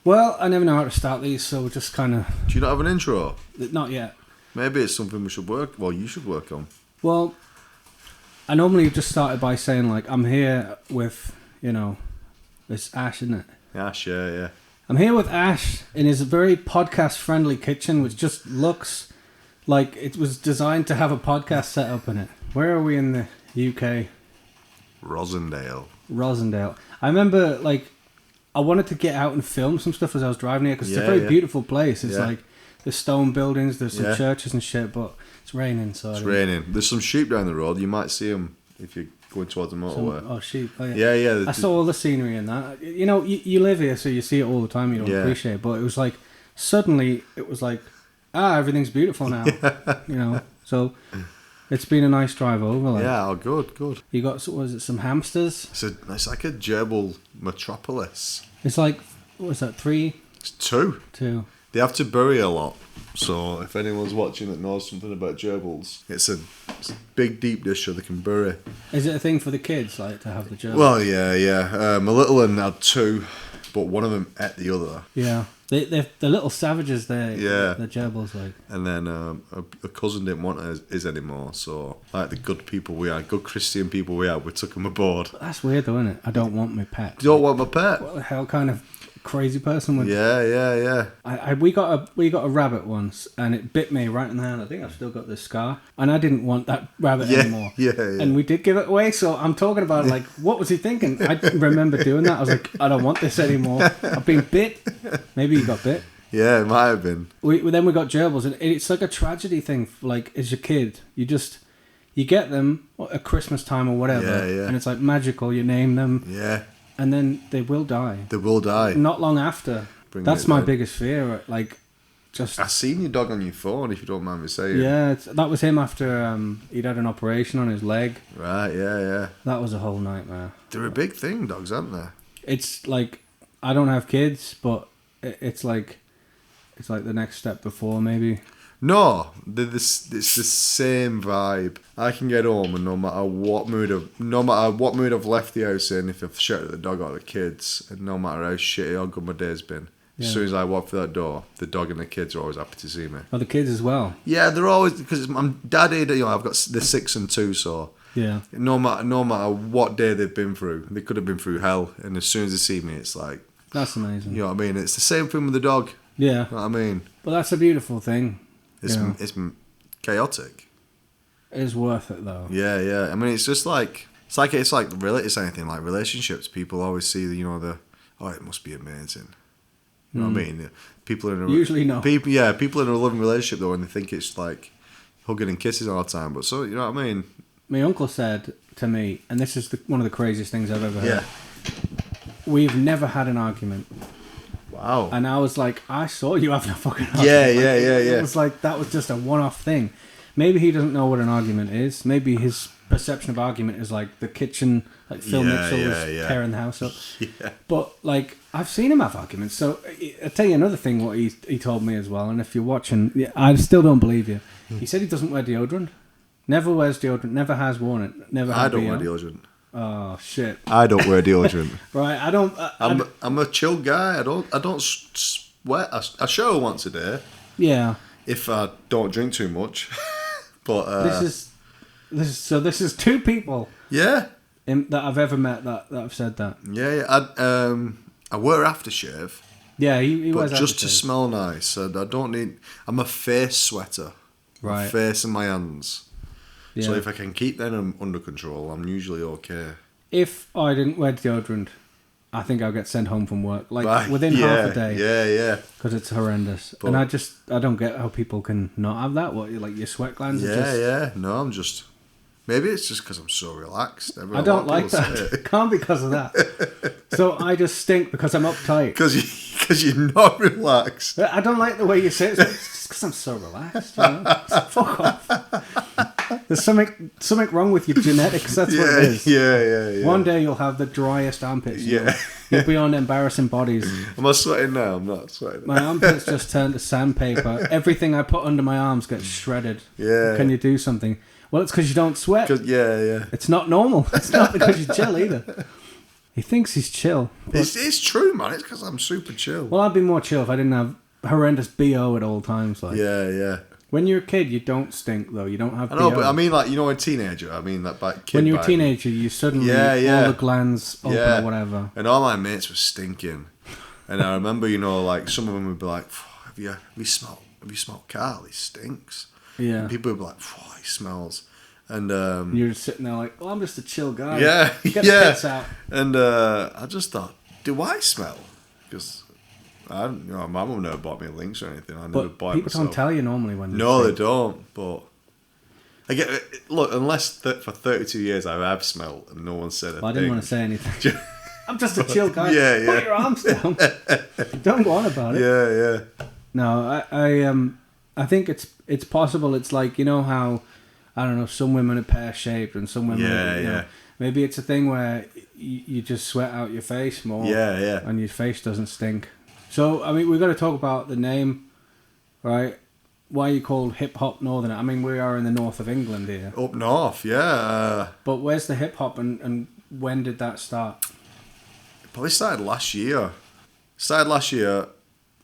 Well, I never know how to start these, so we'll just kind of... Do you not have an intro? Not yet. Maybe it's something we should work... Well, you should work on. Well, I normally just started by saying, like, I'm here with, you know, it's Ash, isn't it? Ash, yeah. I'm here with Ash in his very podcast-friendly kitchen, which just looks like it was designed to have a podcast set up in it. Where are we in the UK? Rosendale. I remember, like, I wanted to get out and film some stuff as I was driving here, because it's a very beautiful place. It's like, there's stone buildings, there's some churches and shit, but it's raining. So it's raining. There's some sheep down the road. You might see them if you're going towards the motorway. Sheep. Oh, yeah. I saw all the scenery in that. You know, you live here, so you see it all the time. You don't appreciate it. But it was like, suddenly, it was like, everything's beautiful now. You know, so it's been a nice drive over. Like. Yeah, good. You got, was it some hamsters? It's like a gerbil metropolis. It's like, what was that, 3? It's 2. 2. They have to bury a lot. So if anyone's watching that knows something about gerbils, it's a big deep dish so they can bury. Is it a thing for the kids, like, to have the gerbil? Well, yeah. My little one had 2, but one of them ate the other. Yeah. They're little savages, the gerbils, like. And then a cousin didn't want his anymore, so like the good people we are, good Christian people we are, we took him aboard. That's weird though, isn't it? I don't want my pet. You don't want my pet? What the hell kind of crazy person would... Yeah. We got a rabbit once, and it bit me right in the hand. I think I've still got this scar, and I didn't want that rabbit anymore. Yeah. And we did give it away, so I'm talking about, like, what was he thinking? I remember doing that. I was like, I don't want this anymore. I've been bit. Maybe you got bit. Yeah, it might have been. Then we got gerbils, and it's like a tragedy thing. Like, as a kid, you get them at Christmas time or whatever, and it's like magical. You name them. Yeah. And then they will die. Not long after. That's my biggest fear. Like, just... I've seen your dog on your phone, if you don't mind me saying. Yeah, that was him after he'd had an operation on his leg. Right, yeah. That was a whole nightmare. They're a big thing, dogs, aren't they? It's like, I don't have kids, but it's like the next step before, maybe. No, it's the same vibe. I can get home and no matter what mood I've left the house in, if I've shouted at the dog or the kids, and no matter how shitty or good my day's been, as soon as I walk through that door, the dog and the kids are always happy to see me. Oh, the kids as well? Yeah, they're always, because I'm daddy, I've got the 6 and 2, so yeah. No matter what day they've been through, they could have been through hell, and as soon as they see me, it's like... That's amazing. You know what I mean? It's the same thing with the dog. Yeah. You know what I mean? But that's a beautiful thing. It's chaotic. It is worth it though. Yeah. I mean, it's anything like relationships. People always see it must be amazing. You know what I mean? People usually no. People in a loving relationship though, and they think it's like hugging and kissing all the time. But so you know what I mean? My uncle said to me, and this is one of the craziest things I've ever heard. Yeah. We've never had an argument. Wow. And I was like, I saw you having a fucking argument. Yeah. It was like, that was just a one-off thing. Maybe he doesn't know what an argument is. Maybe his perception of argument is like the kitchen, like Phil Mitchell was tearing the house up. Yeah. But, like, I've seen him have arguments. So, I'll tell you another thing what he told me as well. And if you're watching, I still don't believe you. He said he doesn't wear deodorant. Never wears deodorant. Never has worn it. Never had I don't wear deodorant. Oh shit! I don't wear deodorant. Right, I don't. I'm a chill guy. I don't sweat. I shower once a day. Yeah. If I don't drink too much, but this is 2 people. Yeah. That I've ever met that have said that. Yeah. I wear aftershave. Yeah, he wears aftershave. Just to smell nice. I don't need. I'm a face sweater. Right. My face and my hands. Yeah. So if I can keep them under control, I'm usually okay. If I didn't wear deodorant, I think I'll get sent home from work. Like, within half a day. Yeah. Because it's horrendous. But, and I don't get how people can not have that. What, like your sweat glands are just... Yeah. No, maybe it's just because I'm so relaxed. I don't like that. It can't be because of that. So I just stink because I'm uptight. Because you're not relaxed. I don't like the way you say it. It's because I'm so relaxed. You know? Fuck off. There's something wrong with your genetics. That's what it is. Yeah. One day you'll have the driest armpits. You'll be on embarrassing bodies. Am I sweating now? I'm not sweating. My armpits just turn to sandpaper. Everything I put under my arms gets shredded. Yeah. Can you do something? Well, it's because you don't sweat. Yeah. It's not normal. It's not because you're chill either. He thinks he's chill. It's true, man. It's because I'm super chill. Well, I'd be more chill if I didn't have horrendous BO at all times. Like, yeah. When you're a kid, you don't stink, though. You don't have BO. I know, but I mean, like, you know, a teenager. I mean, that back kid. When you're a teenager, you suddenly, all the glands open or whatever. And all my mates were stinking. And I remember, you know, like, some of them would be like, have you smelled Carl? He stinks. Yeah. And people would be like, he smells. And you're just sitting there like, well, I'm just a chill guy. Yeah, Get the pits out. And I just thought, do I smell? Because my mum never bought me links or anything. I never bought it myself. People don't tell you normally when. No, they don't. But I get unless for 32 years I have smelled and no one said a thing. I didn't want to say anything. I'm just a chill guy. Yeah. Put your arms down. Don't go on about it. Yeah. No, I think it's possible. It's like, you know how, I don't know, some women are pear-shaped and some women are, you know, maybe it's a thing where you just sweat out your face more. Yeah. And your face doesn't stink. So, I mean, we've got to talk about the name, right? Why are you called Hip Hop Northerner? I mean, we are in the north of England here. Up north, yeah. But where's the hip hop and when did that start? It probably started last year.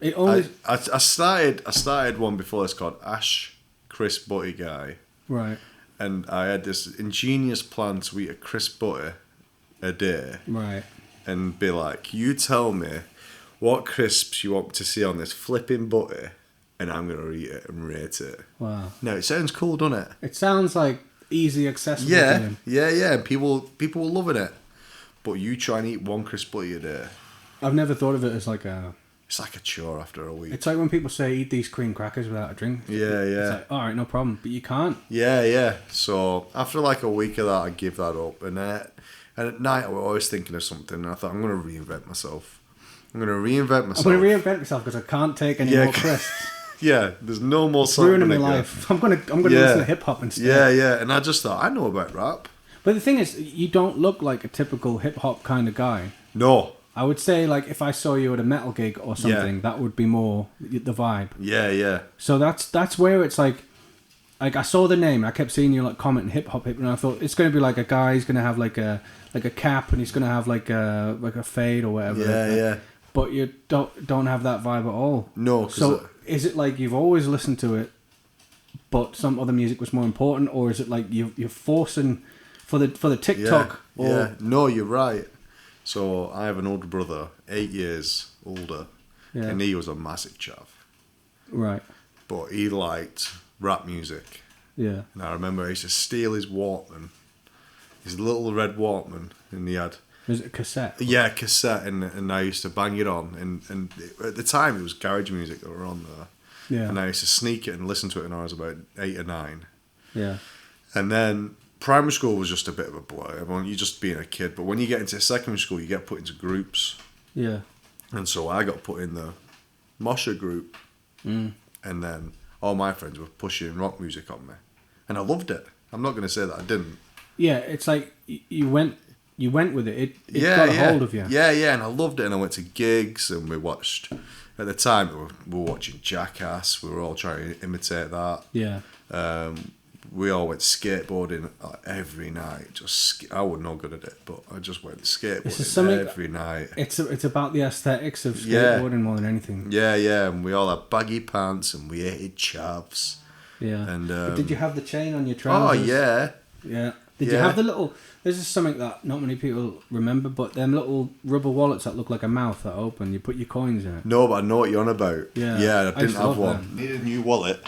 It only... I started one before this called Ash Crisp Butty Guy. Right. And I had this ingenious plan to eat a crisp butter a day. Right. And be like, you tell me what crisps you want to see on this flipping butter, and I'm going to eat it and rate it. Wow. No, it sounds cool, doesn't it? It sounds like easy, accessible. Yeah. And people were loving it. But you try and eat one crisp butter a day. I've never thought of it as like a... It's like a chore after a week. It's like when people say, eat these cream crackers without a drink. Yeah. It's like, all right, no problem. But you can't. Yeah. So after like a week of that, I give that up. And at night, I was always thinking of something. And I thought, I'm going to reinvent myself. I'm going to reinvent myself because I can't take any more crisps. Yeah, there's no more salt. Ruining my life. I'm gonna listen to hip hop instead. Yeah. And I just thought, I know about rap. But the thing is, you don't look like a typical hip hop kind of guy. No. I would say, like, if I saw you at a metal gig or something, that would be more the vibe. Yeah. So that's where it's like I saw the name and I kept seeing you like commenting hip hop, and I thought it's going to be like a guy. He's going to have like a cap and he's going to have like a fade or whatever. Yeah. But you don't have that vibe at all. No. So is it like you've always listened to it, but some other music was more important, or is it like you're forcing for the TikTok? Yeah. No, you're right. So I have an older brother, 8 years older, and he was a massive chav. Right. But he liked rap music. Yeah. And I remember I used to steal his Walkman, his little red Walkman, and he had... Was it a cassette? Yeah, cassette, and I used to bang it on. And at the time, it was garage music that were on there. Yeah. And I used to sneak it and listen to it when I was about 8 or 9. Yeah. And then... primary school was just a bit of a blur. You're just being a kid. But when you get into secondary school, you get put into groups. Yeah. And so I got put in the Mosher group. And then all my friends were pushing rock music on me. And I loved it. I'm not going to say that I didn't. Yeah, it's like you went with it. It got a hold of you. Yeah, and I loved it. And I went to gigs and we watched... At the time, we were watching Jackass. We were all trying to imitate that. Yeah. We all went skateboarding every night. I was not good at it, but I just went skateboarding every night. It's about the aesthetics of skateboarding more than anything. Yeah, and we all had baggy pants and we hated chavs. Yeah. And but did you have the chain on your trousers? Oh yeah. Yeah. Did you have the little? This is something that not many people remember, but them little rubber wallets that look like a mouth that open. You put your coins in it. No, but I know what you're on about. Yeah, I didn't have one. Needed a new wallet.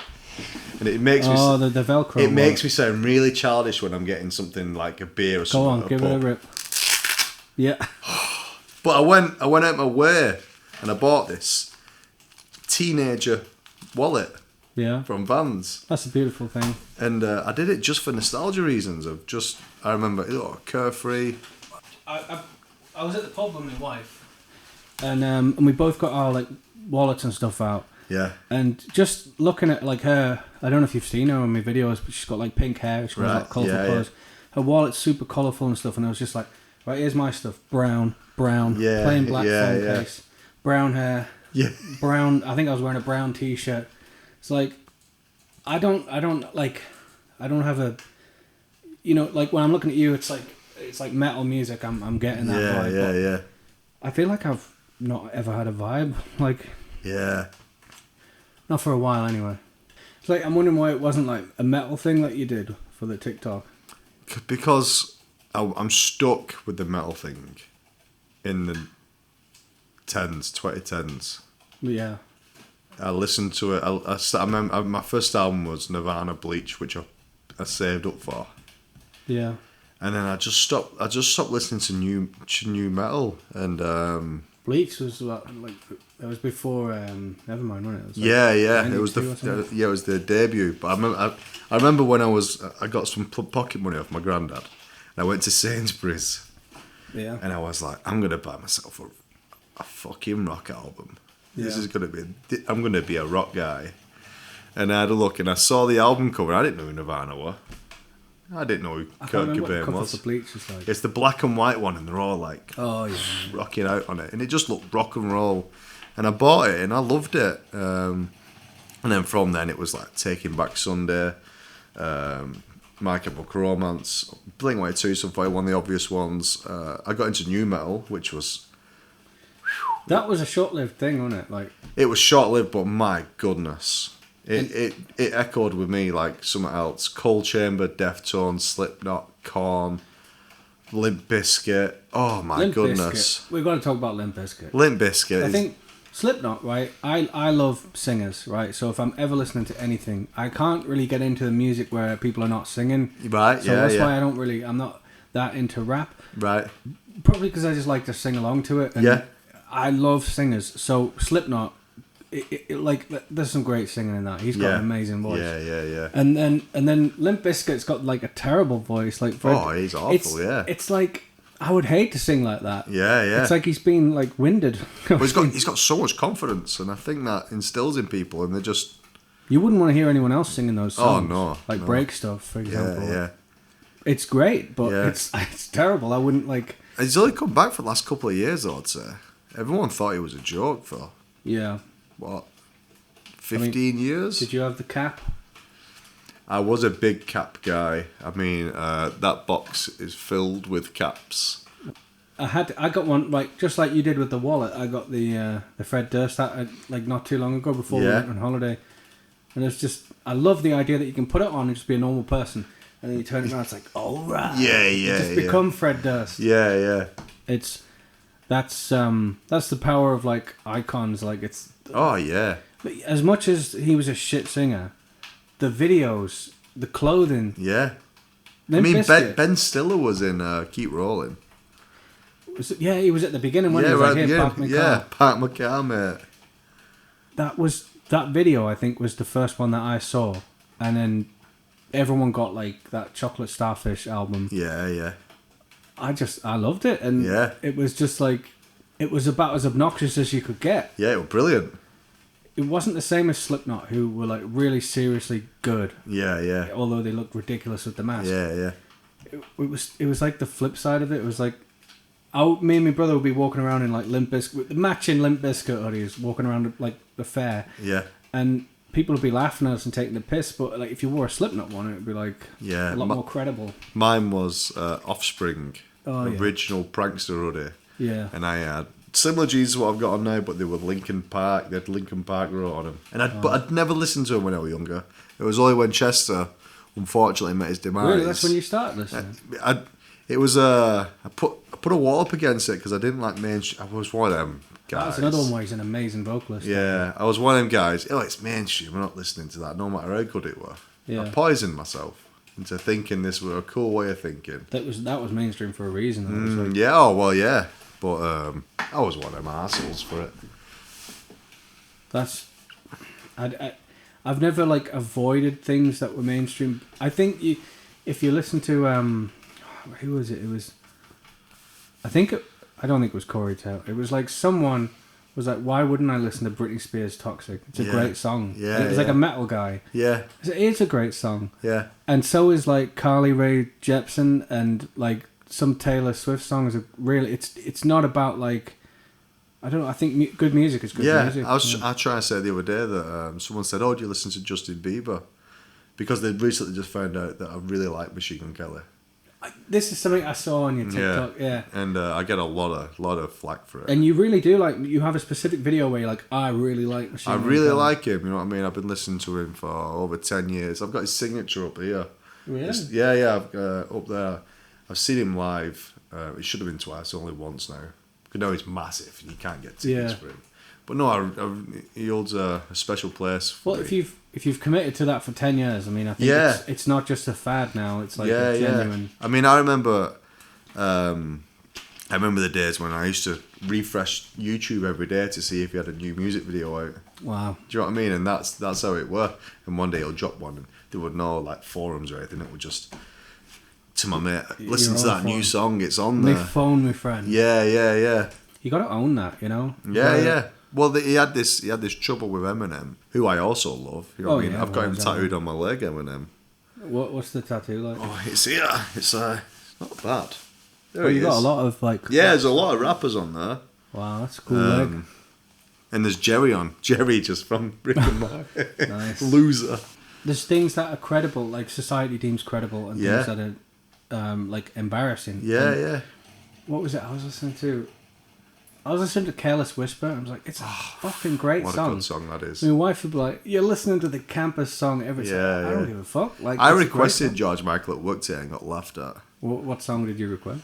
And it makes me the Velcro. It makes me sound really childish when I'm getting something like a beer or something. Go on, give it a rip. Yeah. But I went out my way and I bought this teenager wallet. Yeah. From Vans. That's a beautiful thing. And I did it just for nostalgia reasons. I remember carefree. I was at the pub with my wife, and we both got our like wallets and stuff out. Yeah. And just looking at like her, I don't know if you've seen her in my videos, but she's got like pink hair. She's got like colourful colours. Her wallet's super colourful and stuff. And I was just like, right, here's my stuff: brown, plain black phone case, brown hair, brown. I think I was wearing a brown t-shirt. It's like, I don't have a, like when I'm looking at you, it's like it's like metal music. I'm getting that vibe. Yeah. I feel like I've not ever had a vibe like. Yeah. Not for a while, anyway. It's like I'm wondering why it wasn't like a metal thing that you did for the TikTok. Because I'm stuck with the metal thing in the 2010s. Yeah. I listened to it. I remember my first album was Nirvana Bleach, which I saved up for. Yeah. And then I just stopped listening to new metal. And Bleach was like it was before. Never mind, wasn't it? It was like yeah. It was it was the debut. But I remember when I got some pocket money off my granddad, and I went to Sainsbury's. Yeah. And I was like, I'm gonna buy myself a fucking rock album. This is I'm gonna be a rock guy. And I had a look, and I saw the album cover. I didn't know who Nirvana were. I didn't know who Kurt Cobain was. For Bleach is like. It's the black and white one, and they're all like rocking out on it, and it just looked rock and roll. And I bought it, and I loved it. And then from then, it was like Taking Back Sunday, My Chemical Romance, Blink-182, Sum 41, one of the obvious ones. I got into new metal, which was. That was a short-lived thing, wasn't it? Like it was short-lived, but my goodness. It echoed with me like something else. Cold Chamber, Deftones, Slipknot, Korn, Limp Bizkit. Oh my goodness. Bizkit. We've got to talk about Limp Bizkit. Limp Bizkit. I think Slipknot, right? I love singers, right? So if I'm ever listening to anything, I can't really get into the music where people are not singing. Right, so that's why I'm not that into rap. Right. Probably because I just like to sing along to it. And I love singers. So Slipknot, like there's some great singing in that. He's got an amazing voice. Yeah. And then Limp Bizkit's got like a terrible voice. Like he's awful. It's like I would hate to sing like that. Yeah. It's like he's been like winded. But he's got so much confidence, and I think that instills in people, and they just. You wouldn't want to hear anyone else singing those songs. Oh no, like Break Stuff, for example. Yeah. It's great, but it's terrible. I wouldn't like. He's only come back for the last couple of years, I'd say. Everyone thought he was a joke for. Yeah. What? 15 years? Did you have the cap? I was a big cap guy. I mean, that box is filled with caps. I got one like just like you did with the wallet. I got the Fred Durst like not too long ago before we went on holiday, and it's just I love the idea that you can put it on and just be a normal person, and then you turn it around. It's like all right, just become Fred Durst. Yeah. That's the power of like icons. Like it's as much as he was a shit singer, the videos, the clothing. Yeah. I mean, Ben Stiller was in Keep Rolling. He was at the beginning when he was like, Park McCall. Yeah, Park McCall, mate. That video, I think, was the first one that I saw. And then everyone got like that Chocolate Starfish album. Yeah. I loved it. And it was just like, it was about as obnoxious as you could get. Yeah, it was brilliant. It wasn't the same as Slipknot, who were like really seriously good. Yeah. Although they looked ridiculous with the mask. Yeah. It was like the flip side of it. It was like, me and my brother would be walking around in like Limp Bizkit, matching Limp Bizkit hoodies, walking around like the fair. Yeah. And people would be laughing at us and taking the piss, but like if you wore a Slipknot one, it would be like a lot more credible. Mine was Offspring, original prankster hoodie. Yeah. And I had similar jeans to what I've got on now, but they were Linkin Park. They had Linkin Park wrote on them. And but I'd never listened to them when I was younger. It was only when Chester, unfortunately, met his demise. Really? That's when you started listening? I put a wall up against it because I didn't like mainstream. I was one of them guys. That's another one where he's an amazing vocalist. Yeah, I was one of them guys. Oh, it's mainstream. I'm not listening to that, no matter how good it were. Yeah. I poisoned myself into thinking this was a cool way of thinking. That was mainstream for a reason. Yeah. But I was one of them assholes for it. I've never like avoided things that were mainstream. I think if you listen to who was it? It was I don't think it was Corey Taylor. It was like someone was like, why wouldn't I listen to Britney Spears' Toxic? It's a great song. Yeah, it was like a metal guy. Yeah. It's a great song. Yeah. And so is like Carly Rae Jepsen and like some Taylor Swift songs are really it's not about like I don't know. I think good music is good music. I tried to say the other day that someone said, "Oh, do you listen to Justin Bieber?" Because they recently just found out that I really like Machine Gun Kelly. This is something I saw on your TikTok. Yeah. And I get a lot of flack for it. And you really do you have a specific video where you're like, I really like Machine I Gun really Kelly. like him. You know what I mean? I've been listening to him for over 10 years. I've got his signature up here. Really? Yeah. Up there. I've seen him live. It should have been twice, only once now. You know he's massive. You can't get tickets for him. But no, he holds a special place for me. If you've committed to that for 10 years, I mean, I think it's not just a fad now. It's like a genuine. I mean, I remember the days when I used to refresh YouTube every day to see if he had a new music video out. Wow. Do you know what I mean? And that's how it worked. And one day he'll drop one, and there would no like forums or anything. It would just to my mate, listen to that new song. It's on there. My phone, my friend. Yeah. You got to own that, you know. Yeah. Well, he had this trouble with Eminem, who I also love. You know what I mean? I've got him tattooed on my leg, Eminem. What's the tattoo like? Oh, it's here. It's not bad. Well, you got a lot of like. Yeah, there's a lot of rappers on there. Wow, that's a cool leg. And there's Jerry on. Jerry just from Rick and Morty. Nice. Loser. There's things that are credible, like society deems credible, and things that are like embarrassing. Yeah. What was it I was listening to? I was listening to Careless Whisper, and I was like, it's a fucking great song. What a good song that is. My wife would be like, you're listening to the campus song every time. I don't give a fuck. Like, I requested George Michael at work today and got laughed at. What song did you request?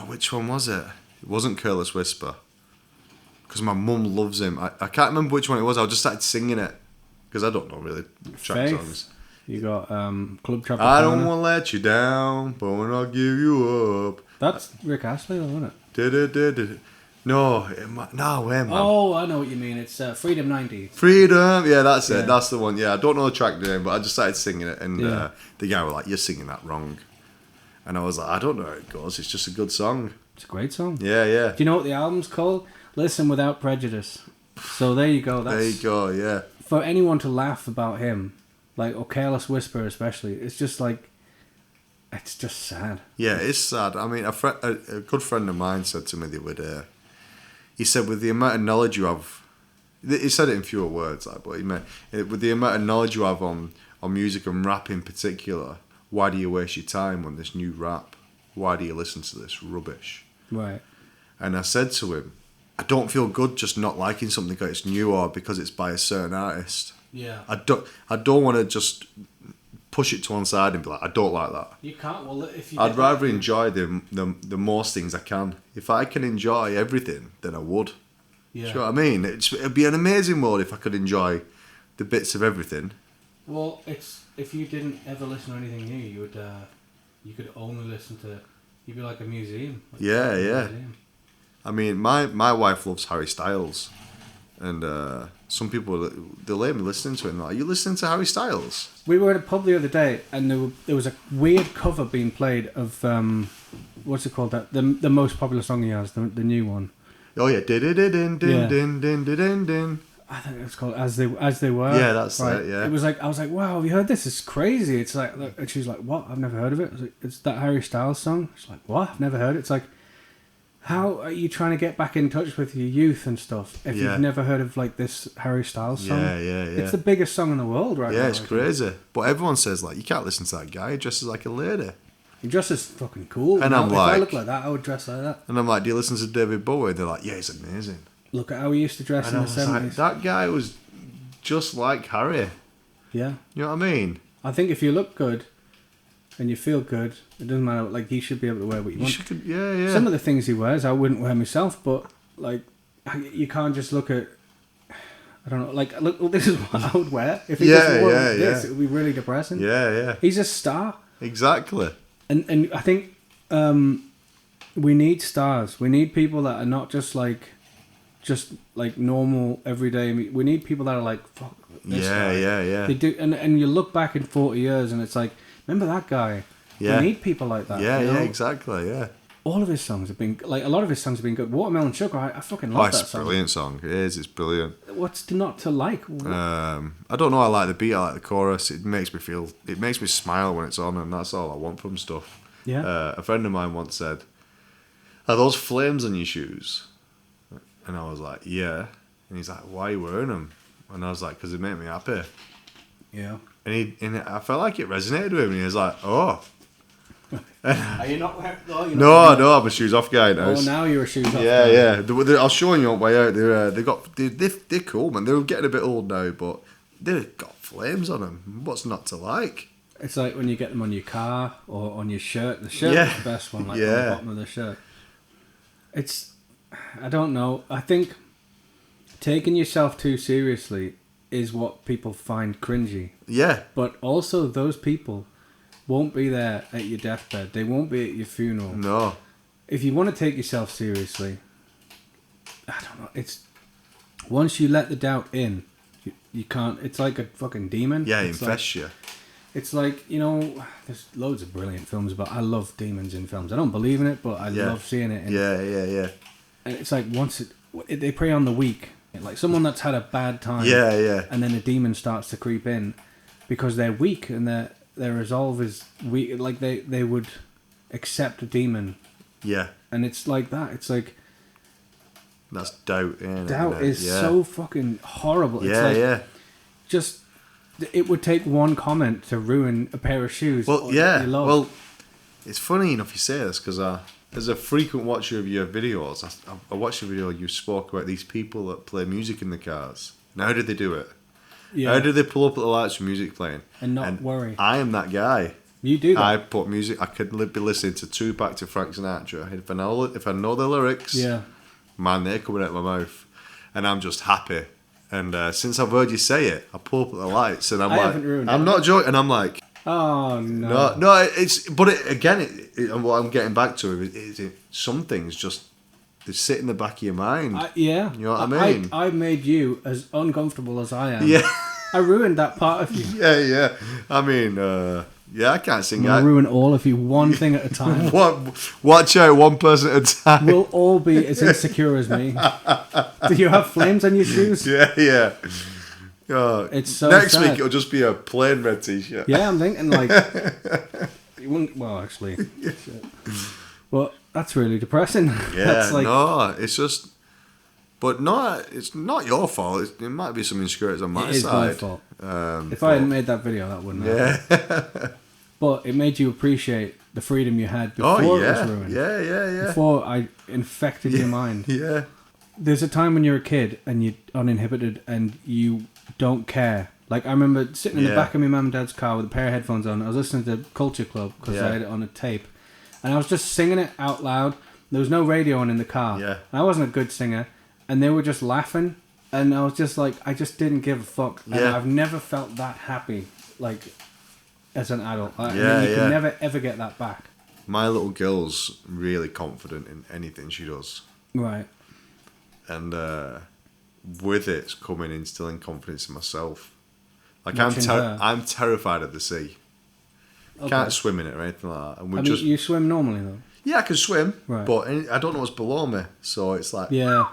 Which one was it? It wasn't Careless Whisper. Because my mum loves him. I can't remember which one it was. I just started singing it. Because I don't know really track songs. You got Club Tropicana. I don't want to let you down, but when I give you up. That's Rick Astley, though, isn't it? No, man. Oh, I know what you mean. It's Freedom 90. Freedom, yeah, that's it. That's the one. Yeah, I don't know the track name, but I just started singing it, and the guy was like, "You're singing that wrong," and I was like, "I don't know how it goes. It's just a good song." It's a great song. Yeah. Do you know what the album's called? Listen Without Prejudice. So there you go. There you go. Yeah. For anyone to laugh about him, like or Careless Whisper especially, it's just like. It's just sad. Yeah, it's sad. I mean, a good friend of mine said to me the other day, he said, with the amount of knowledge you have, he said it in fewer words, like, but he meant, with the amount of knowledge you have on music and rap in particular, why do you waste your time on this new rap? Why do you listen to this rubbish? Right. And I said to him, I don't feel good just not liking something because it's new or because it's by a certain artist. Yeah. I don't want to just push it to one side and be like, I don't like that. You can't. Well, if you. I'd rather enjoy the most things I can. If I can enjoy everything, then I would. Yeah. Do you know what I mean? It'd be an amazing world if I could enjoy the bits of everything. Well, it's if you didn't ever listen to anything new, you could only listen to. You'd be like a museum. Like yeah. Museum. I mean, my wife loves Harry Styles, and some people they'll let me listening to him. Like, are you listening to Harry Styles? We were at a pub the other day, and there was a weird cover being played of what's it called? That the most popular song he has, the new one. Oh yeah, din. I think it's called As They Were. Yeah, that's right. Yeah, it was like I was like, wow, have you heard this? It's crazy. It's like, and she's like, what? I've never heard of it. I was like, it's that Harry Styles song. She's like, what? I've never heard it. It's like, how are you trying to get back in touch with your youth and stuff if you've never heard of like this Harry Styles song? Yeah. It's the biggest song in the world right now. Yeah, it's crazy. But everyone says like, you can't listen to that guy. He dresses like a lady. He dresses fucking cool. And I'm like, if I look like that, I would dress like that. And I'm like, do you listen to David Bowie? They're like, yeah, he's amazing. Look at how he used to dress in the 70s. Like, that guy was just like Harry. Yeah. You know what I mean? I think if you look good and you feel good, it doesn't matter. Like, he should be able to wear what you want. Yeah. Some of the things he wears, I wouldn't wear myself, but like, you can't just look at. I don't know. Like, look, this is what I would wear if he just wore this. It would be really depressing. Yeah. He's a star. Exactly. And I think we need stars. We need people that are not just like normal everyday. We need people that are like, fuck this guy. Yeah. They do, and you look back in 40 years and it's like, remember that guy? Yeah. We need people like that. Yeah, you know? exactly. Yeah. All of his songs have been like a lot of his songs have been good. Watermelon Sugar, I fucking love that song. It's a brilliant song. It is. It's brilliant. What's not to like? I don't know. I like the beat. I like the chorus. It makes me feel. It makes me smile when it's on, and that's all I want from stuff. Yeah. A friend of mine once said, "Are those flames on your shoes?" And I was like, "Yeah." And he's like, "Why are you wearing them?" And I was like, "Because they make me happy." Yeah. And I felt like it resonated with him. And he was like, "Oh." Are you not wearing? No, I'm a shoes off guy now. Oh, now you're a shoes off guy. Yeah. I'll show you on way out. They're cool, man. They're getting a bit old now, but they've got flames on them. What's not to like? It's like when you get them on your car or on your shirt. The shirt is the best one, like on the bottom of the shirt. I don't know. I think taking yourself too seriously is what people find cringy. Yeah. But also those people won't be there at your deathbed. They won't be at your funeral. No. If you want to take yourself seriously, I don't know. It's once you let the doubt in, you can't. It's like a fucking demon. Yeah, it it's infests you. It's like, there's loads of brilliant films about. I love demons in films. I don't believe in it, but I love seeing it. Yeah. And it's like once they prey on the weak, like someone that's had a bad time. Yeah. And then a demon starts to creep in because they're weak and their resolve is weak. Like they would accept a demon. Yeah. And it's like that. It's like that's doubt. Doubt is so fucking horrible. Yeah, it's like just it would take one comment to ruin a pair of shoes. Well, yeah. Well, it's funny enough you say this because as a frequent watcher of your videos, I watched a video you spoke about these people that play music in the cars. And how did they do it? Yeah. How did they pull up at the lights with music playing? And not worry. I am that guy. You do that. I put music. I could be listening to Tupac to Frank Sinatra. If I know the lyrics, man, they're coming out of my mouth. And I'm just happy. And since I've heard you say it, I pull up at the lights and I'm not joking. And I'm like, oh no, no. What I'm getting back to is some things just they sit in the back of your mind. You know what I mean. I made you as uncomfortable as I am. Yeah, I ruined that part of you. Yeah. I mean, I can't sing. I'll ruin all of you one thing at a time. Watch out, one person at a time. We'll all be as insecure as me. Do you have flames on your shoes? Yeah. It's so next sad. week it'll just be a plain red t-shirt. Yeah, I'm thinking like you wouldn't. Well, actually, but that's really depressing. Yeah, that's like, no, it's just, but no, it's not your fault. It might be some insecurities on my side. It is my fault. If I hadn't made that video, that wouldn't happen. But it made you appreciate the freedom you had before it was ruined. Yeah. Before I infected your mind. Yeah. There's a time when you're a kid and you're uninhibited and you don't care. Like, I remember sitting in the back of my mum and dad's car with a pair of headphones on. I was listening to Culture Club because I had it on a tape. And I was just singing it out loud. There was no radio on in the car. Yeah. I wasn't a good singer. And they were just laughing. And I was just like, I just didn't give a fuck. And I've never felt that happy, like, as an adult. I mean, you can never, ever get that back. My little girl's really confident in anything she does. Right. And with it's coming instilling confidence in myself. Like, I'm terrified of the sea. Okay. Can't swim in it or anything like that. And you swim normally, though? Yeah, I can swim. Right. But I don't know what's below me. So it's like... Yeah.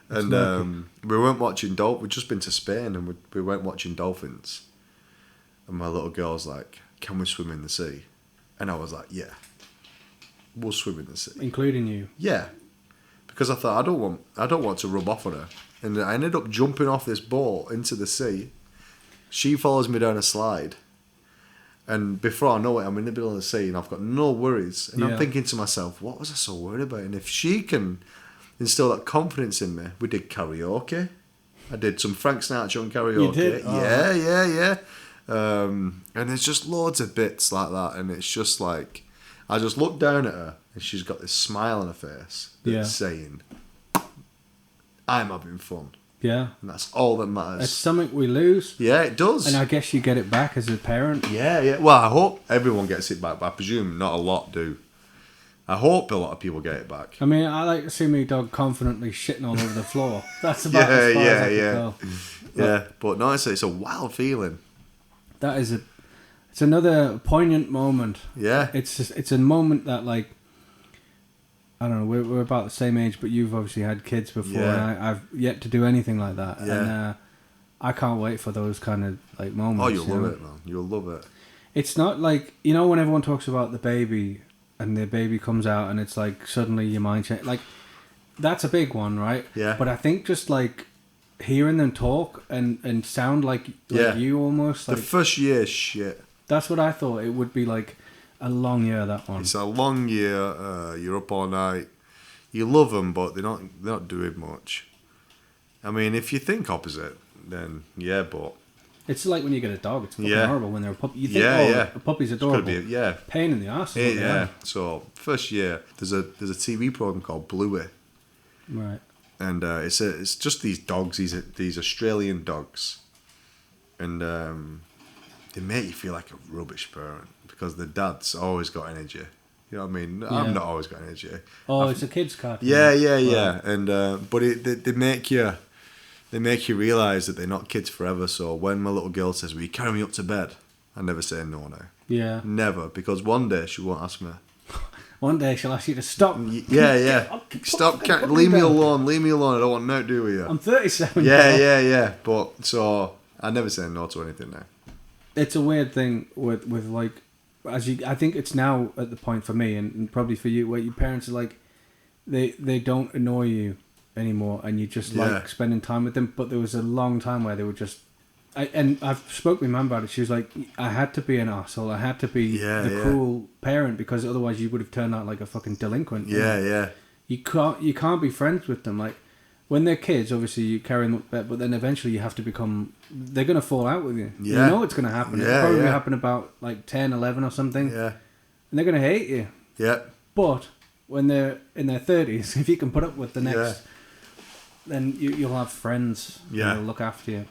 And we weren't watching dolphins. We'd just been to Spain and we went watching dolphins. And my little girl's like, can we swim in the sea? And I was like, yeah, we'll swim in the sea. Including you? Yeah. Because I thought, I don't want to rub off on her. And I ended up jumping off this boat into the sea. She follows me down a slide. And before I know it, I'm in the middle of the sea and I've got no worries. And I'm thinking to myself, what was I so worried about? And if she can instill that confidence in me, we did karaoke. I did some Frank Sinatra on karaoke. You did? Oh. Yeah. And there's just loads of bits like that. And it's just like, I just look down at her and she's got this smile on her face that's saying, I'm having fun. Yeah. And that's all that matters. It's something we lose. Yeah, it does. And I guess you get it back as a parent. Yeah. Well, I hope everyone gets it back, but I presume not a lot do. I hope a lot of people get it back. I mean, I like to see my dog confidently shitting all over the floor. That's about as far as I can go. But no, it's a wild feeling. That is it's another poignant moment. Yeah. It's a moment that, like, I don't know, we're about the same age, but you've obviously had kids before, and I've yet to do anything like that. Yeah. And I can't wait for those kind of, like, moments. Oh, you'll love it, man. You'll love it. It's not like, when everyone talks about the baby and the baby comes out and it's like suddenly your mind changes. Like, that's a big one, right? Yeah. But I think just, like, hearing them talk and sound like you almost. Like, the first year, shit. That's what I thought. It would be like a long year, that one. It's a long year. You're up all night. You love them, but they're not doing much. I mean, if you think opposite, then yeah, but it's like when you get a dog. It's fucking horrible when they're a puppy. You think, a puppy's adorable. Pain in the arse. Yeah. So first year, there's a TV program called Bluey. Right. And it's just these dogs, these Australian dogs, and they make you feel like a rubbish parent because the dad's always got energy. You know what I mean? Yeah. I'm not always got energy. Oh, it's a kids' cartoon. Yeah. And but they make you realise that they're not kids forever. So when my little girl says, "Will you carry me up to bed?" I never say no now. Yeah. Never, because one day she won't ask me. One day she'll ask you to stop. Yeah. Stop. Leave me alone. Leave me alone. I don't want no to do with you. I'm 37. Yeah. But so I never say no to anything now. It's a weird thing with like, I think it's now at the point for me and probably for you where your parents are like, they don't annoy you anymore and you just like spending time with them. But there was a long time where they were just. And I've spoke with my mum about it. She was like, I had to be an arsehole. I had to be the cruel parent because otherwise you would have turned out like a fucking delinquent. Yeah. You can't be friends with them. Like when they're kids, obviously you carry them up, but then eventually you have to become. They're gonna fall out with you. Yeah. You know it's gonna happen. It'll probably happen about like 10, 11 or something. Yeah. And they're gonna hate you. Yeah. But when they're in their 30s, if you can put up with the next, then you'll have friends. Yeah. Who'll look after you.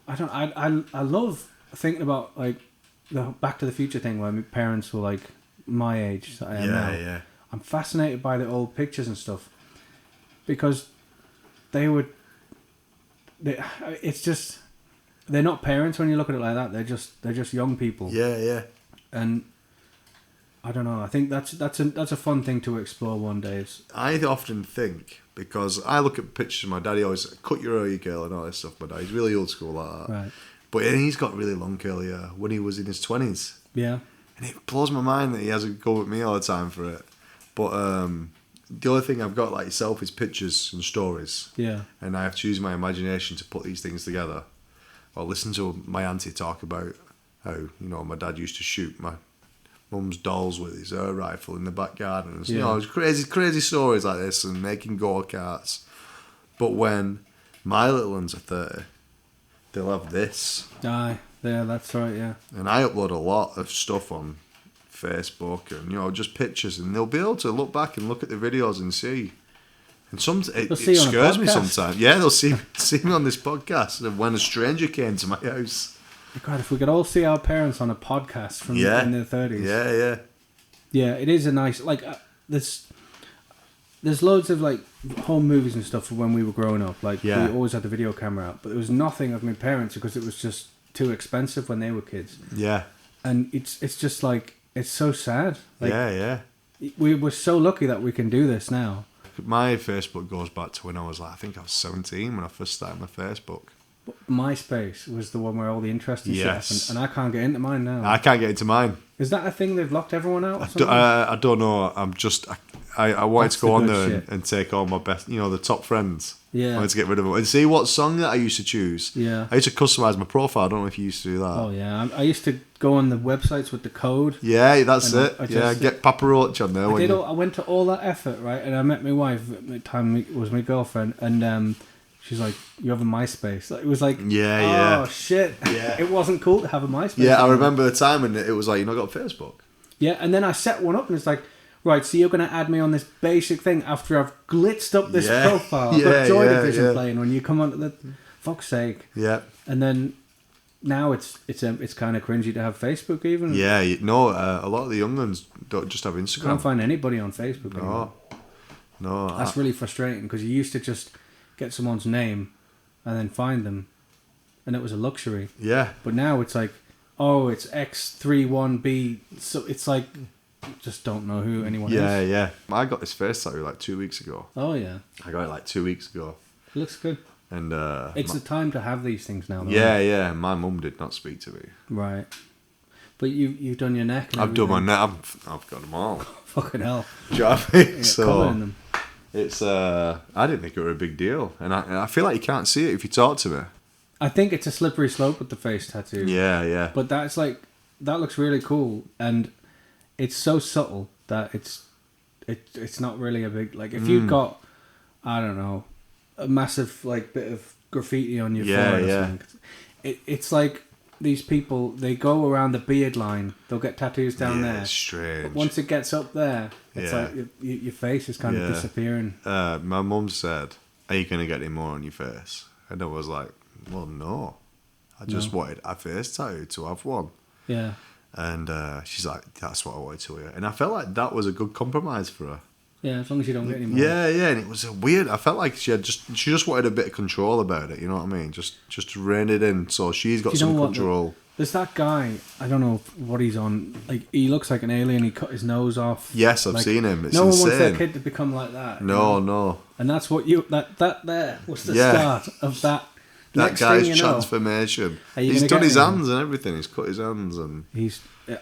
I love thinking about like the Back to the Future thing where my parents were like my age that I am now. Yeah. I'm fascinated by the old pictures and stuff because it's just they're not parents when you look at it like that. They're just young people. Yeah. And I don't know. I think that's a fun thing to explore one day. I often think, because I look at pictures of my dad, he always cut your hair, you girl, and all this stuff. My dad, he's really old school like that. Right. But he's got really long curly hair when he was in his 20s. Yeah. And it blows my mind that he has to go with me all the time for it. But the other thing I've got, like yourself, is pictures and stories. Yeah. And I have to use my imagination to put these things together. Or listen to my auntie talk about how, my dad used to shoot my mum's dolls with his air rifle in the back garden. It was crazy stories like this, and making go-karts. But when my little ones are 30, they'll have this. Aye, yeah, that's right, yeah. And I upload a lot of stuff on Facebook and, just pictures, and they'll be able to look back and look at the videos and see. And it scares me sometimes. Yeah, they'll see me on this podcast of when a stranger came to my house. God, if we could all see our parents on a podcast from in their 30s. Yeah. Yeah, it is a nice, like, there's loads of, like, home movies and stuff from when we were growing up. Like, we always had the video camera out. But there was nothing of my parents because it was just too expensive when they were kids. Yeah. And it's just, like, it's so sad. Like, yeah. We were so lucky that we can do this now. My Facebook goes back to when I was 17 when I first started my Facebook. MySpace was the one where all the interesting stuff, and I can't get into mine now. I can't get into mine. Is that a thing they've locked everyone out? I don't know. I wanted to go on there and take all my best, the top friends. Yeah. I wanted to get rid of them and see what song that I used to choose. Yeah. I used to customize my profile. I don't know if you used to do that. Oh yeah, I used to go on the websites with the code. Yeah, that's it. Get Papa Roach on there. I went to all that effort, right? And I met my wife at the time, was my girlfriend, and she's like, "You have a MySpace." It was like, oh shit, it wasn't cool to have a MySpace. Yeah, I remember the time when it was like, "You not got Facebook." Yeah, and then I set one up, and it's like, right, so you're going to add me on this basic thing after I've blitzed up this profile. I've got Joy Division playing when you come onto the fuck's sake. Yeah. And then now it's kind of cringy to have Facebook even. Yeah, a lot of the young ones don't just have Instagram. Can't find anybody on Facebook anymore. No. That's really frustrating because you used to just get someone's name and then find them, and it was a luxury. Yeah. But now it's like, oh, it's X31B, so it's like, just don't know who anyone is. Yeah. I got this face tattoo like 2 weeks ago. Oh yeah. I got it like 2 weeks ago. It looks good. And it's the time to have these things now. Though, yeah. My mum did not speak to me. Right. But you've done your neck. And I've done my neck. I've got them all. Fucking hell. Do you know what I mean? So it's I didn't think it were a big deal, and I feel like you can't see it if you talk to me. I think it's a slippery slope with the face tattoo. Yeah. But that's like, that looks really cool, and it's so subtle that it's not really a big, like, if you've got, I don't know, a massive like bit of graffiti on your forehead or something, it's like these people, they go around the beard line, they'll get tattoos down there. It's strange. But once it gets up there, it's like your face is kind of disappearing. My mum said, "Are you going to get any more on your face?" And I was like, "Well, no. I just wanted a face tattoo to have one." Yeah. And she's like, "That's what I wanted to hear." And I felt like that was a good compromise for her. Yeah, as long as you don't get any more. Yeah, and it was a weird. I felt like she just wanted a bit of control about it. You know what I mean? Just to rein it in, so she's got some control. There's that guy. I don't know what he's on. Like, he looks like an alien. He cut his nose off. Yes, I've seen him. It's no insane. one wants their kid to become like that. No. And that's what that there was the start of that. That Next guy's thing you know, transformation. he's He's done his hands and everything. He's cut his hands and.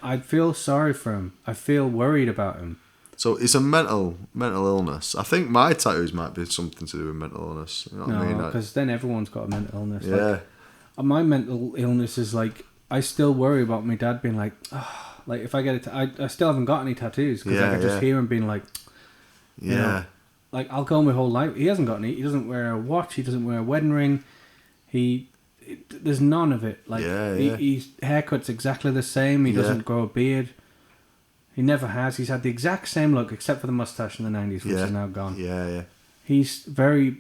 I feel sorry for him. I feel worried about him. So it's a mental illness. I think my tattoos might be something to do with mental illness. You know what I mean? Because then everyone's got a mental illness. Yeah. Like, my mental illness is like, I still worry about my dad being like, like if I get it, I still haven't got any tattoos because I just hear him being like, you know, like I'll go my whole life. He hasn't got any. He doesn't wear a watch. He doesn't wear a wedding ring. There's none of it. Like his haircut's exactly the same. He doesn't grow a beard. He never has. He's had the exact same look except for the mustache in the 90s, which is now gone. Yeah. He's very.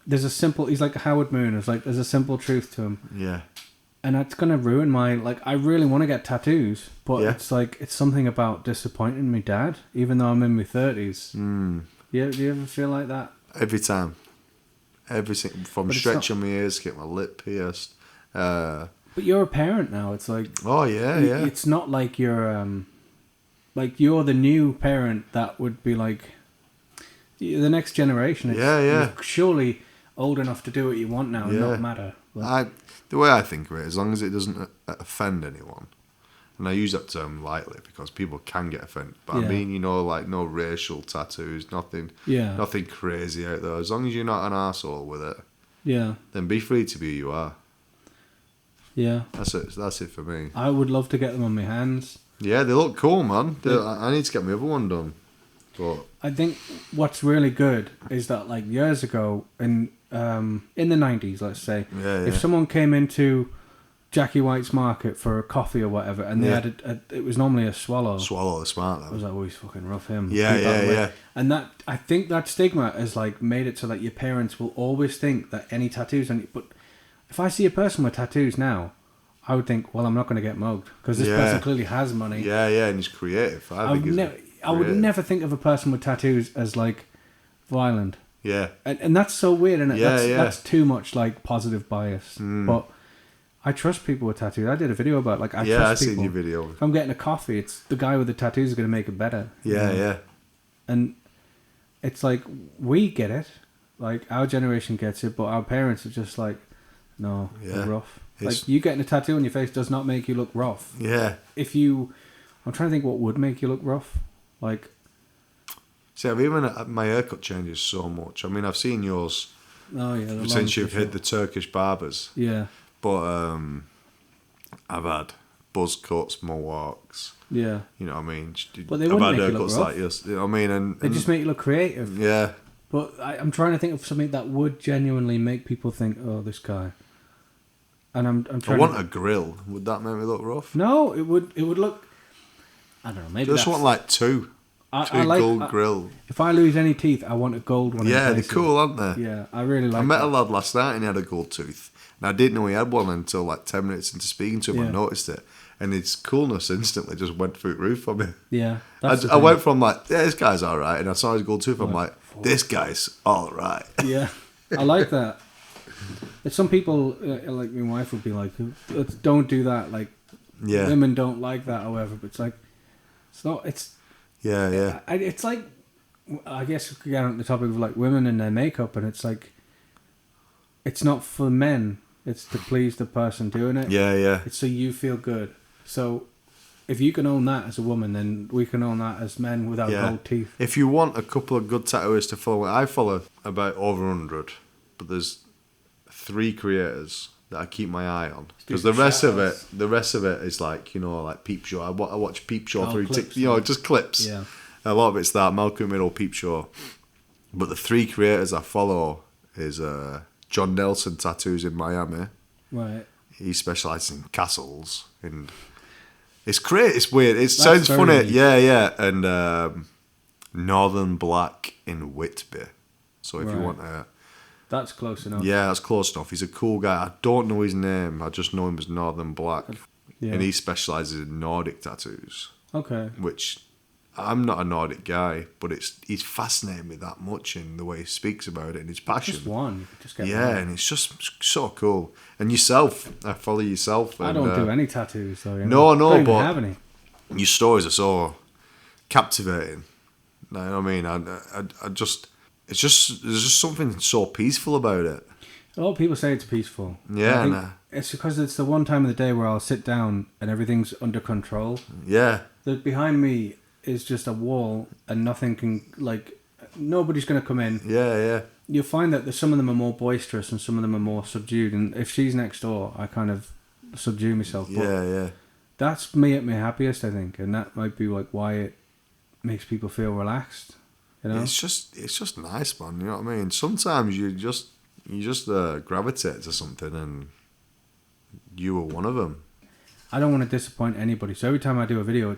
He's like a Howard Moon. It's like there's a simple truth to him. Yeah. And that's gonna ruin my, like, I really want to get tattoos, but it's like, it's something about disappointing my dad, even though I'm in my 30s. Do you ever feel like that? Every time. Everything from stretching my ears, get my lip pierced. But you're a parent now. It's like, oh yeah. It's not like you're you're the new parent that would be like the next generation. You're surely old enough to do what you want now and not matter. The way I think of it, as long as it doesn't offend anyone, and I use that term lightly because people can get offended, but I mean, you know, like no racial tattoos, nothing crazy out there. As long as you're not an arsehole with it, then be free to be who you are. Yeah. That's it for me. I would love to get them on my hands. Yeah, they look cool, man. I need to get my other one done. But I think what's really good is that, like, years ago in the 90s, let's say, if someone came into Jackie White's market for a coffee or whatever, and they had it was normally a swallow. Swallow the smart. I was like, oh, he's fucking rough him. Yeah. And that, I think that stigma has like made it so that your parents will always think that any tattoos. But if I see a person with tattoos now, I would think, well, I'm not going to get mugged because this person clearly has money. Yeah, and he's creative. I would never think of a person with tattoos as like violent. Yeah. And that's so weird, and that's too much like positive bias. But I trust people with tattoos. I did a video about I trust people. I've seen your video. If I'm getting a coffee, it's the guy with the tattoos is going to make it better. Yeah. And it's like, we get it. Like, our generation gets it, but our parents are just like, no, they're rough. Like, you getting a tattoo on your face does not make you look rough. Yeah. I'm trying to think what would make you look rough. Like, see, my haircut changes so much. I mean, I've seen yours. Oh yeah. Since you've hit the Turkish barbers. Yeah. But I've had buzz cuts, mohawks. Yeah. You know what I mean? But they wouldn't make you look rough. Like yours. You know what I mean? And they just make you look creative. Yeah. But I'm trying to think of something that would genuinely make people think, oh, this guy. And I'm trying. I want a grill. Would that make me look rough? No, it would look. I don't know. Maybe just want like two gold grill. If I lose any teeth, I want a gold one. Yeah, they're cool, aren't they? Yeah, I really like. I met a lad last night and he had a gold tooth, and I didn't know he had one until like 10 minutes into speaking to him. I noticed it, and his coolness instantly just went through the roof for me. Yeah, I went from like, this guy's all right, and I saw his gold tooth. I'm like, this guy's all right. Yeah, I like that. If some people, like my wife, would be like, don't do that. Like, women don't like that, however. But it's like, it's not. It's it's like, I guess we could get on the topic of like women and their makeup, and it's like, it's not for men. It's to please the person doing it. Yeah. It's so you feel good. So if you can own that as a woman, then we can own that as men without gold teeth. If you want a couple of good tattooers to follow, I follow about over 100, but there's 3 creators that I keep my eye on, because the rest of it is like, you know, like Peep Show. I watch Peep Show through clips, you know, just clips. Yeah. A lot of it's that Malcolm Middle, Peep Show. But the 3 creators I follow is John Nelson Tattoos in Miami. Right. He specialises in castles, and it's great. It's weird. It sounds funny. Unique. Yeah. And Northern Black in Whitby. So if you want to. That's close enough. Yeah, that's close enough. He's a cool guy. I don't know his name. I just know him as Northern Black. Yeah. And he specialises in Nordic tattoos. Okay. Which, I'm not a Nordic guy, but he's fascinated me that much in the way he speaks about it and his passion. Just one. Just get one. And it's just so cool. And yourself, I follow yourself. I don't do any tattoos though. No, I don't but even have any. Your stories are so captivating. You know what I mean? I just... It's just, there's just something so peaceful about it. A lot of people say it's peaceful. Yeah. I think it's because it's the one time of the day where I'll sit down and everything's under control. Yeah. Behind me is just a wall and nothing can, like, nobody's going to come in. Yeah. You'll find that some of them are more boisterous and some of them are more subdued. And if she's next door, I kind of subdue myself. But yeah. That's me at my happiest, I think. And that might be like why it makes people feel relaxed. You know? It's just nice, man. You know what I mean? Sometimes you just gravitate to something, and you were one of them. I don't want to disappoint anybody, so every time I do a video,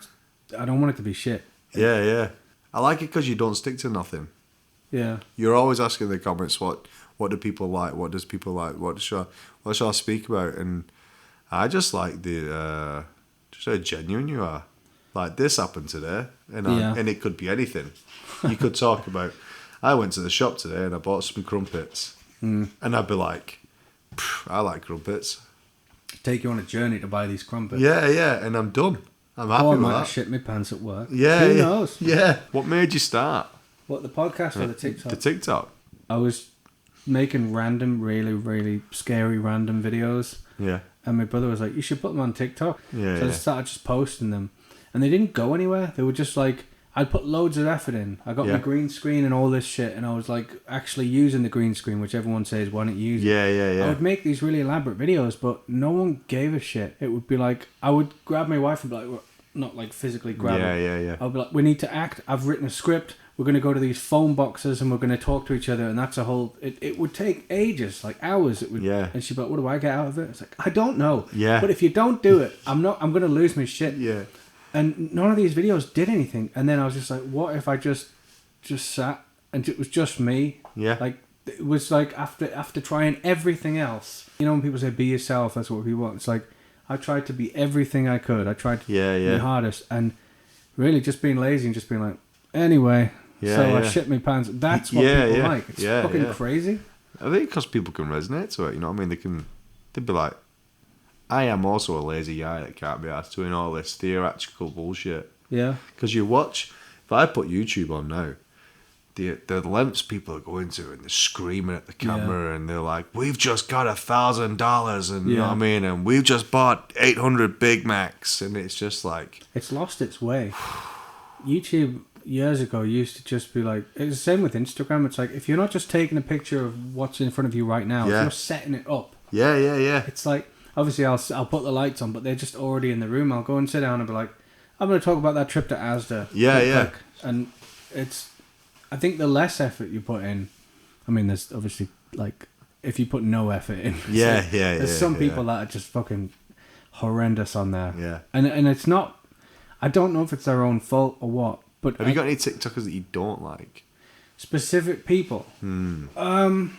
I don't want it to be shit. Yeah. I like it because you don't stick to nothing. Yeah. You're always asking in the comments what do people like, what does people like, what shall I speak about, and I just like the just how genuine you are. Like, this happened today, and it could be anything. You could talk about, I went to the shop today and I bought some crumpets. And I'd be like, I like crumpets. Take you on a journey to buy these crumpets. Yeah, and I'm done. I'm happy with that. I might have shit my pants at work. Yeah. Who knows? Yeah. What made you start? What, the podcast or the TikTok? The TikTok. I was making random, really, really scary random videos. Yeah. And my brother was like, you should put them on TikTok. Yeah. So I started just posting them. And they didn't go anywhere. They were just like, I'd put loads of effort in. I got my green screen and all this shit, and I was like actually using the green screen, which everyone says, why don't you use it? Yeah. I would make these really elaborate videos, but no one gave a shit. It would be like, I would grab my wife and be like, not like physically grab her. Yeah. I would be like, we need to act. I've written a script. We're going to go to these phone boxes and we're going to talk to each other, and that's a whole... It would take ages, like hours. It would. Yeah. And she'd be like, what do I get out of it? It's like, I don't know. Yeah. But if you don't do it, I'm going to lose my shit. Yeah. And none of these videos did anything. And then I was just like, what if I just sat and it was just me? Yeah. Like, it was like after trying everything else. You know when people say be yourself, that's what we want. It's like, I tried to be everything I could. I tried to be my hardest. And really just being lazy and just being like, anyway. I shit my pants. That's what people like. It's fucking crazy. I think because people can resonate to it. You know what I mean? They'd be like, I am also a lazy guy that can't be asked doing all this theatrical bullshit. Yeah. Because you watch, if I put YouTube on now, the lengths people are going to, and they're screaming at the camera, and they're like, we've just got $1,000, and you know what I mean, and we've just bought 800 Big Macs, and it's just like... It's lost its way. YouTube years ago used to just be like, it's the same with Instagram. It's like, if you're not just taking a picture of what's in front of you right now, if you're setting it up. Yeah. It's like, obviously I'll put the lights on, but they're just already in the room. I'll go and sit down and be like, I'm going to talk about that trip to Asda. Yeah. And it's, I think the less effort you put in, I mean, there's obviously like, if you put no effort in. There's some people that are just fucking horrendous on there. Yeah. And it's not, I don't know if it's their own fault or what, but... Have you got any TikTokers that you don't like? Specific people? I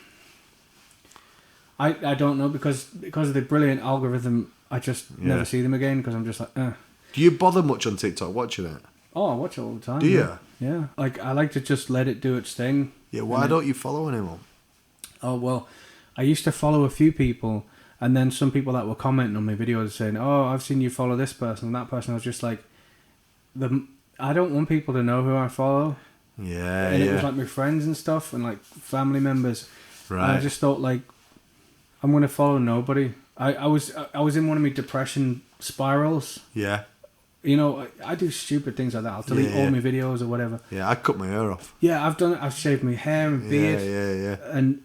don't know, because of the brilliant algorithm, I just never see them again, because I'm just like, eh. Do you bother much on TikTok watching it? Oh, I watch it all the time. Do you? Yeah. Like, I like to just let it do its thing. Yeah, why don't you follow anyone? Oh, well, I used to follow a few people, and then some people that were commenting on my videos saying, oh, I've seen you follow this person and that person. I was just like, I don't want people to know who I follow. Yeah, and it was like my friends and stuff and like family members. Right. And I just thought, like, I'm going to follow nobody. I was in one of my depression spirals. Yeah. You know, I do stupid things like that. I'll delete all my videos or whatever. Yeah, I cut my hair off. Yeah, I've done it. I've shaved my hair and beard. Yeah. And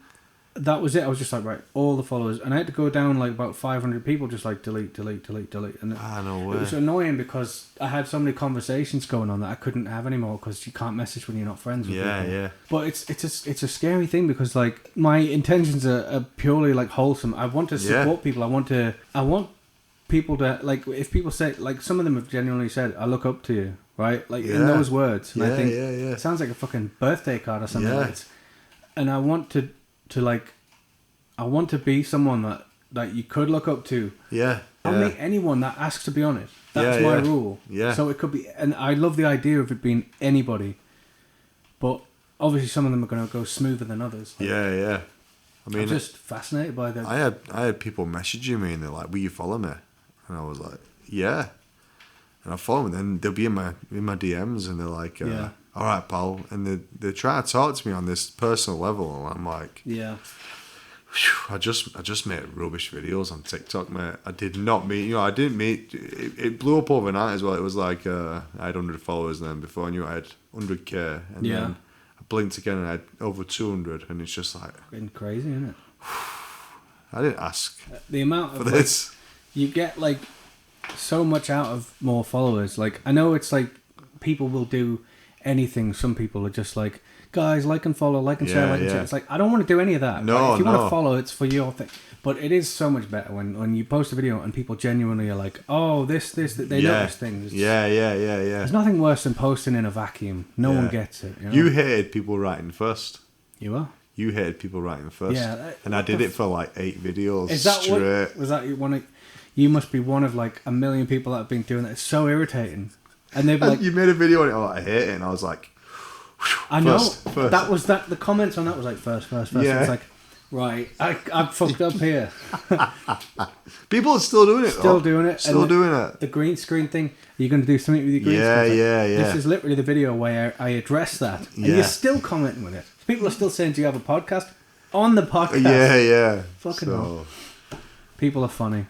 that was it. I was just like, right, all the followers, and I had to go down like about 500 people, just like delete, and no way. It was annoying because I had so many conversations going on that I couldn't have anymore because you can't message when you're not friends with people. Yeah. But it's a scary thing because like my intentions are purely like wholesome. I want to support people. I want people to, like, if people say, like, some of them have genuinely said, I look up to you, right? Like, in those words. And I think it sounds like a fucking birthday card or something. Like and I want to be someone that you could look up to. I'll meet anyone that asks to be on it. That's my rule. So it could be, and I love the idea of it being anybody, but obviously some of them are going to go smoother than others. Like, I mean, I'm just fascinated by that. I had people messaging me and they're like, "Will you follow me?" And I was like, "Yeah." And I follow them, and then they'll be in my DMs, and they're like, "All right, pal," and they try to talk to me on this personal level, and I'm like, I just made rubbish videos on TikTok, mate. I did not meet, I didn't meet, it blew up overnight as well. It was like, I had 100 followers then. Before I knew it, I had 100k. And then I blinked again and I had over 200. And it's just like... Fucking crazy, isn't it? I didn't ask the amount for of this. Like, you get like so much out of more followers. Like, I know it's like people will do anything. Some people are just like, guys, like and follow, like and share, like and share. It's like, I don't want to do any of that. No, right? If you want to follow, it's for your thing. But it is so much better when you post a video and people genuinely are like, oh, this, they notice things. There's nothing worse than posting in a vacuum. No one gets it. You know? You hated people writing first. You are? You hated people writing first. Yeah. And I did it for like 8 videos is that straight. Was that one of... You must be one of like a million people that have been doing that. It's so irritating. And they'd be like... You made a video on it, I hate it. And I was like... I know. That was that. The comments on that was like first. Yeah. It's like, right, I fucked up here. People are still doing it. Still doing it. The green screen thing. Are you going to do something with your green screen? Yeah. This is literally the video where I address that. And you're still commenting with it. People are still saying, do you have a podcast? On the podcast. Yeah. Fucking hell. People are funny.